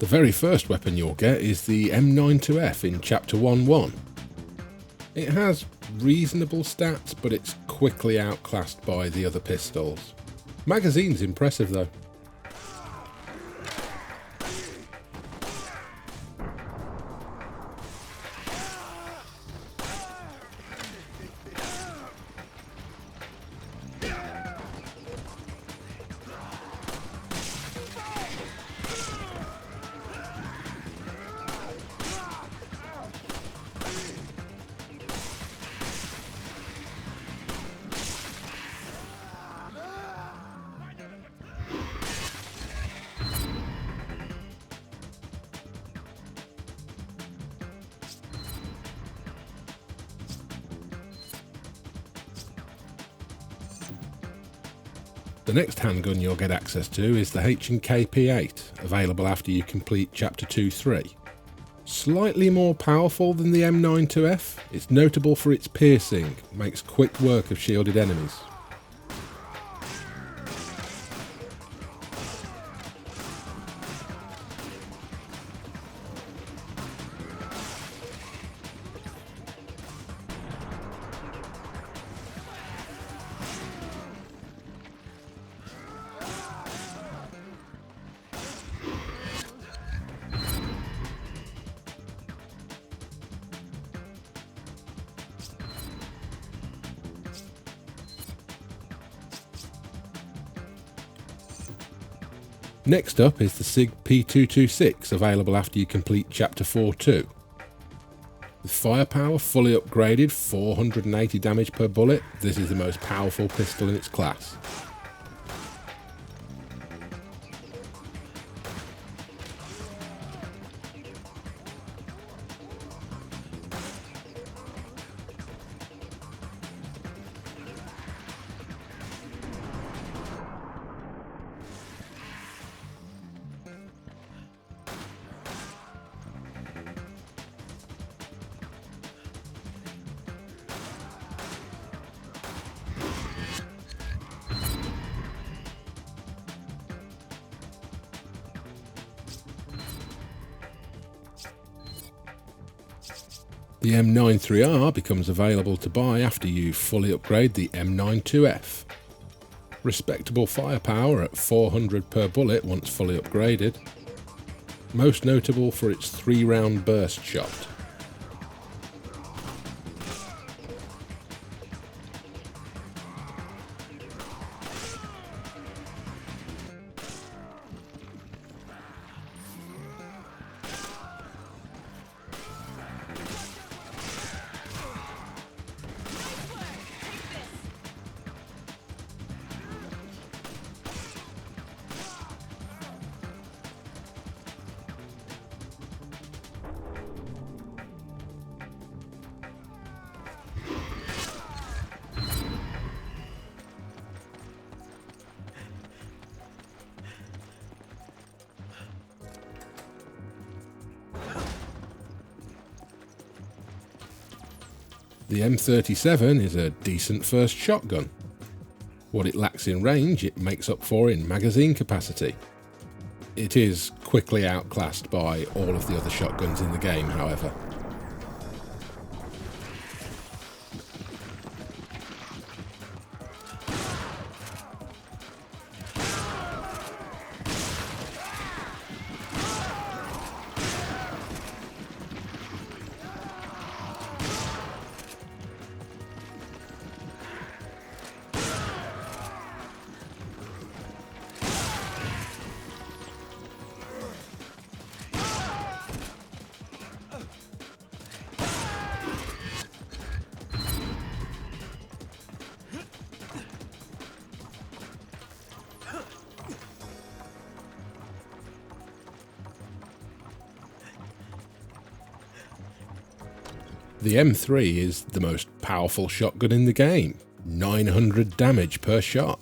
The very first weapon you'll get is the M92F in Chapter 1-1. It has reasonable stats, but it's quickly outclassed by the other pistols. Magazine's impressive though. The next handgun you'll get access to is the H&K P8, available after you complete Chapter 2-3. Slightly more powerful than the M92F, it's notable for its piercing, makes quick work of shielded enemies. Next up is the SIG P226, available after you complete Chapter 4-2. With firepower fully upgraded, 480 damage per bullet, this is the most powerful pistol in its class. The M93R becomes available to buy after you fully upgrade the M92F. Respectable firepower at 400 per bullet once fully upgraded. Most notable for its 3-round burst shot. The M37 is a decent first shotgun. What it lacks in range, it makes up for in magazine capacity. It is quickly outclassed by all of the other shotguns in the game, however. The M3 is the most powerful shotgun in the game, 900 damage per shot.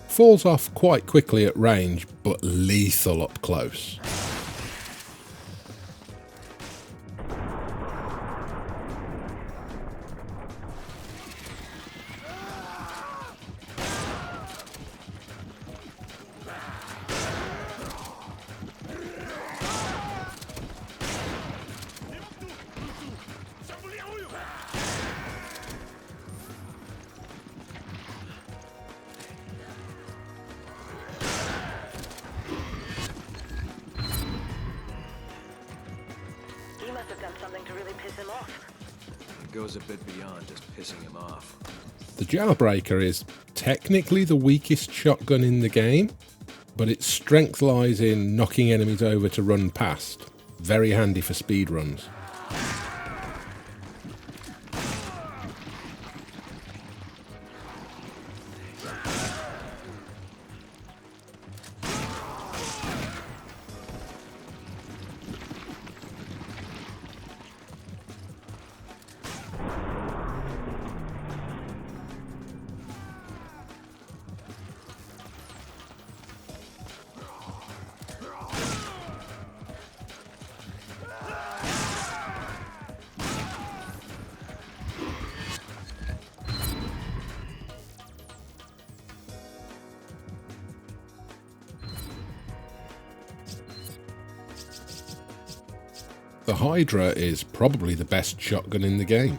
Falls off quite quickly at range, but lethal up close. goes a bit beyond just pissing him off. The Jailbreaker is technically the weakest shotgun in the game, but its strength lies in knocking enemies over to run past. Very handy for speed runs. The Hydra is probably the best shotgun in the game.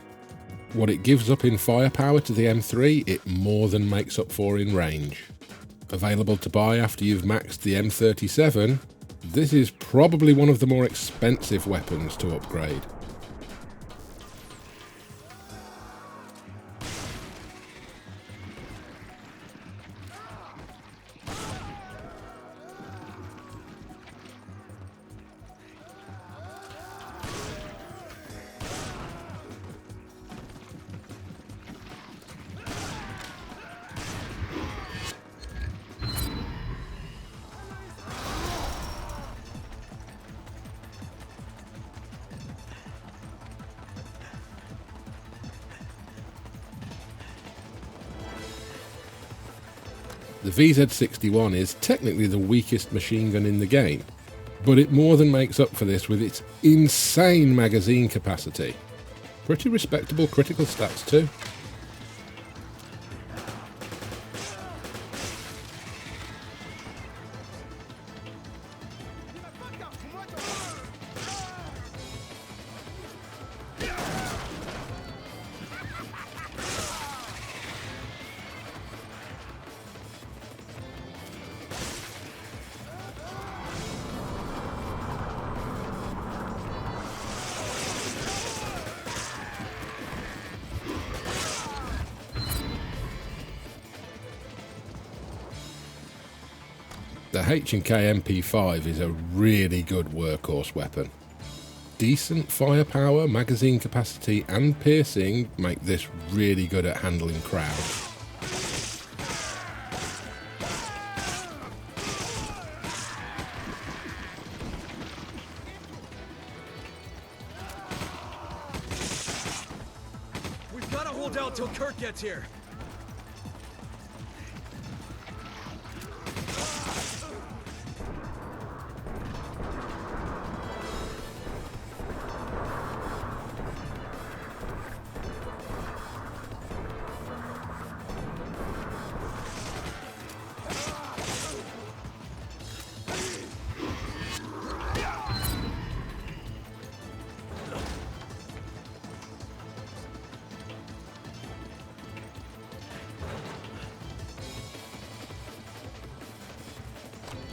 What it gives up in firepower to the M3, it more than makes up for in range. Available to buy after you've maxed the M37, this is probably one of the more expensive weapons to upgrade. The VZ61 is technically the weakest machine gun in the game, but it more than makes up for this with its insane magazine capacity. Pretty respectable critical stats too. The H&K MP5 is a really good workhorse weapon. Decent firepower, magazine capacity and piercing make this really good at handling crowds. We've got to hold out till Kurt gets here.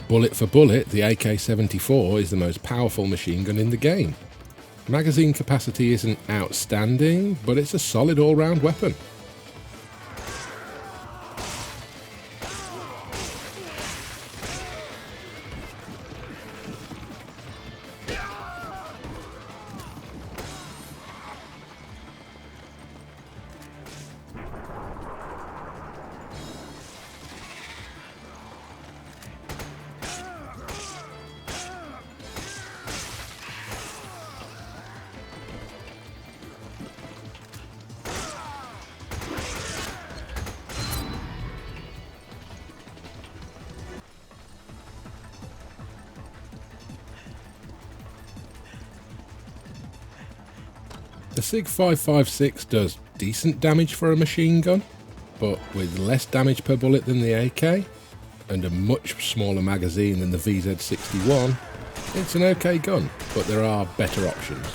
Bullet for bullet, the AK-74 is the most powerful machine gun in the game. Magazine capacity isn't outstanding, but it's a solid all-round weapon. The SIG 5.56 does decent damage for a machine gun, but with less damage per bullet than the AK, and a much smaller magazine than the VZ61, it's an okay gun, but there are better options.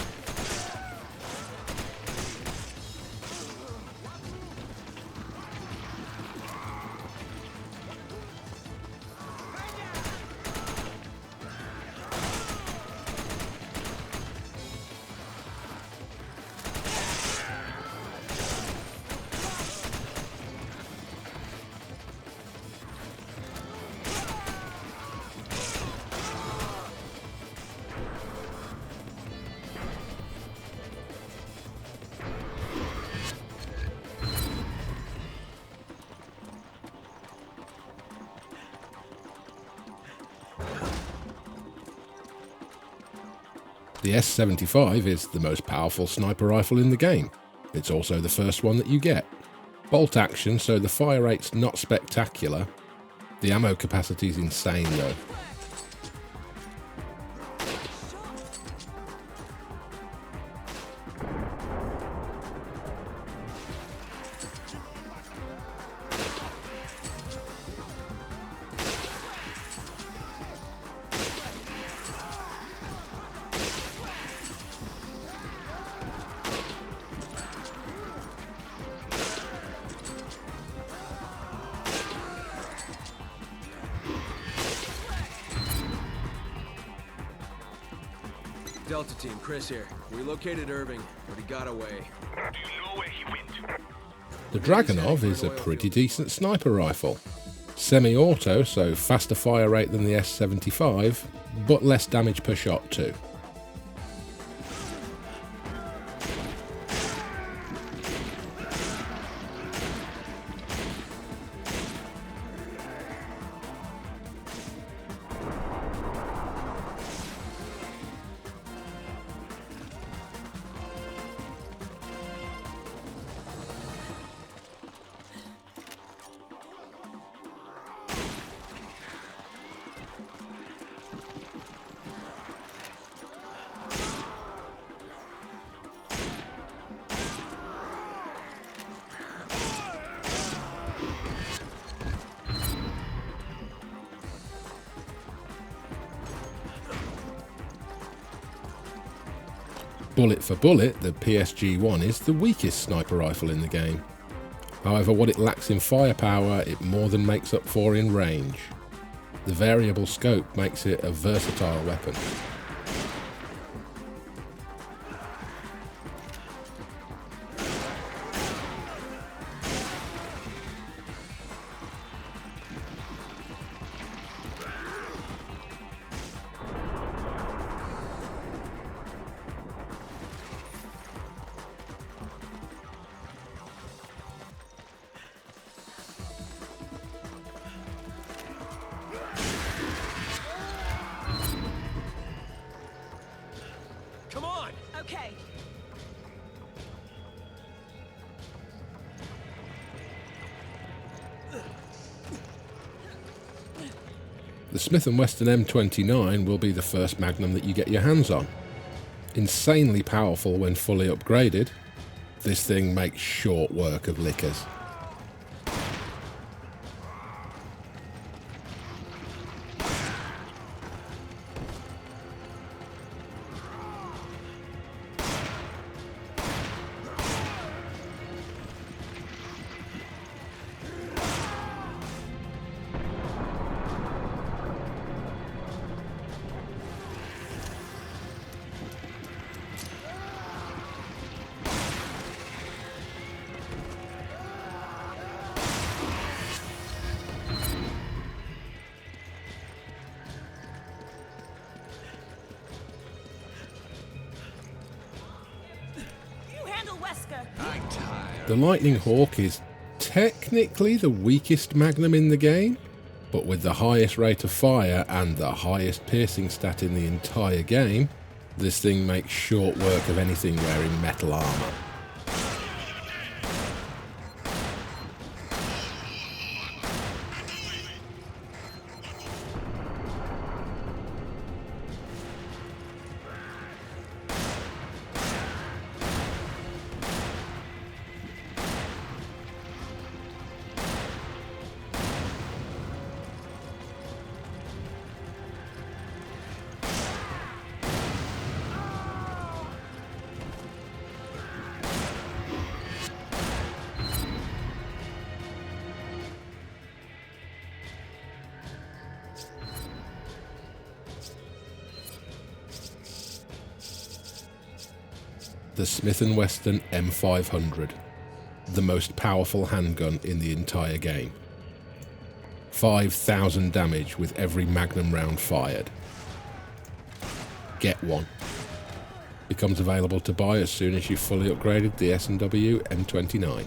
The S75 is the most powerful sniper rifle in the game. It's also the first one that you get. Bolt action, so the fire rate's not spectacular. The ammo capacity's insane though. Delta Team, Chris here. We located Irving, but he got away. Do you know where he went to? The Dragunov is a pretty decent sniper rifle. Semi-auto, so faster fire rate than the S75, but less damage per shot too. Bullet for bullet, the PSG-1 is the weakest sniper rifle in the game. However, what it lacks in firepower, it more than makes up for in range. The variable scope makes it a versatile weapon. Come on! Okay. The Smith & Wesson M29 will be the first Magnum that you get your hands on. Insanely powerful when fully upgraded, this thing makes short work of lickers. The Lightning Hawk is technically the weakest Magnum in the game, but with the highest rate of fire and the highest piercing stat in the entire game, this thing makes short work of anything wearing metal armor. The Smith & Wesson M500, the most powerful handgun in the entire game. 5,000 damage with every Magnum round fired. Get one. Becomes available to buy as soon as you've fully upgraded the S&W M29.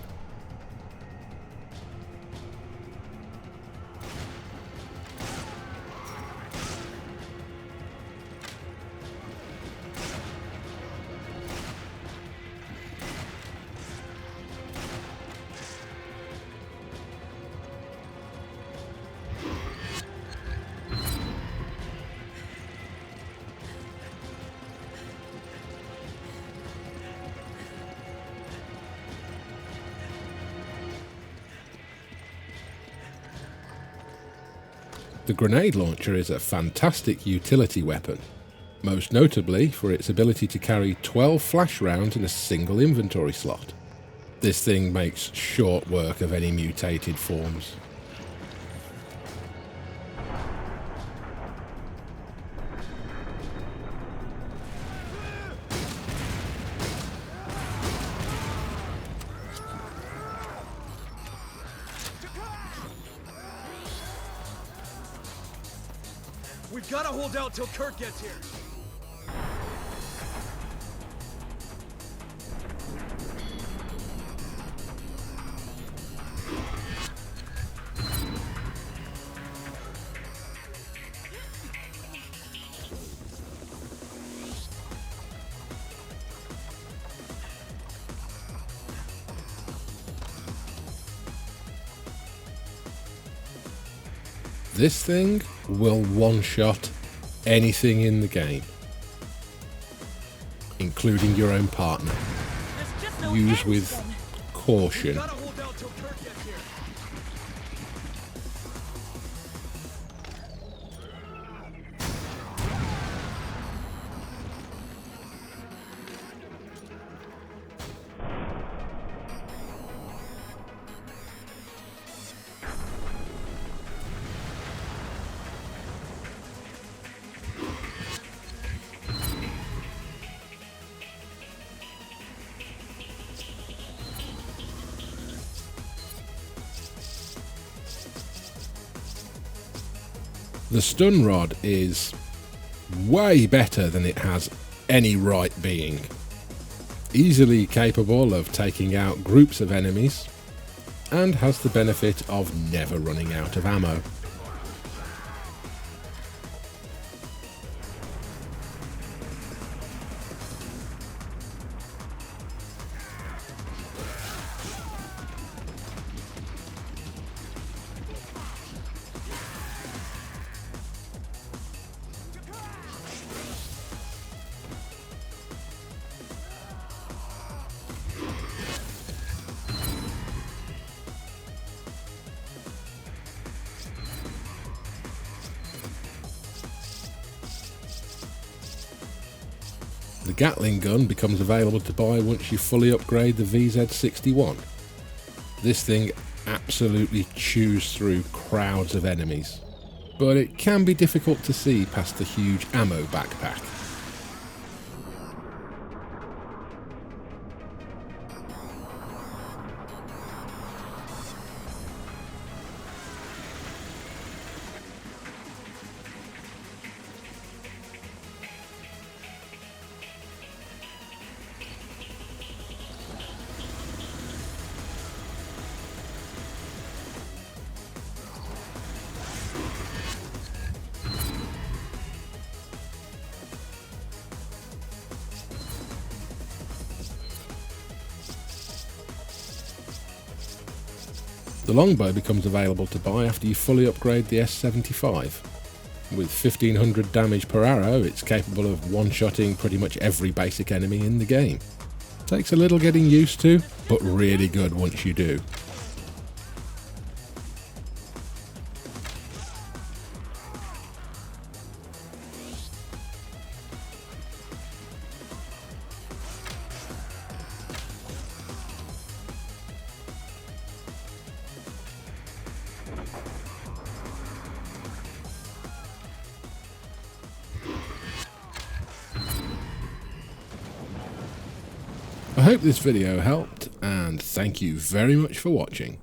The grenade launcher is a fantastic utility weapon, most notably for its ability to carry 12 flash rounds in a single inventory slot. This thing makes short work of any mutated forms. We've got to hold out till Kurt gets here. This thing will one-shot anything in the game, including your own partner. Use with caution. Gotta hold out till Kurt gets here. The stun rod is way better than it has any right being. Easily capable of taking out groups of enemies, and has the benefit of never running out of ammo. The Gatling gun becomes available to buy once you fully upgrade the VZ61. This thing absolutely chews through crowds of enemies, but it can be difficult to see past the huge ammo backpack. The longbow becomes available to buy after you fully upgrade the S75. With 1500 damage per arrow, it's capable of one-shotting pretty much every basic enemy in the game. Takes a little getting used to, but really good once you do. I hope this video helped, and thank you very much for watching.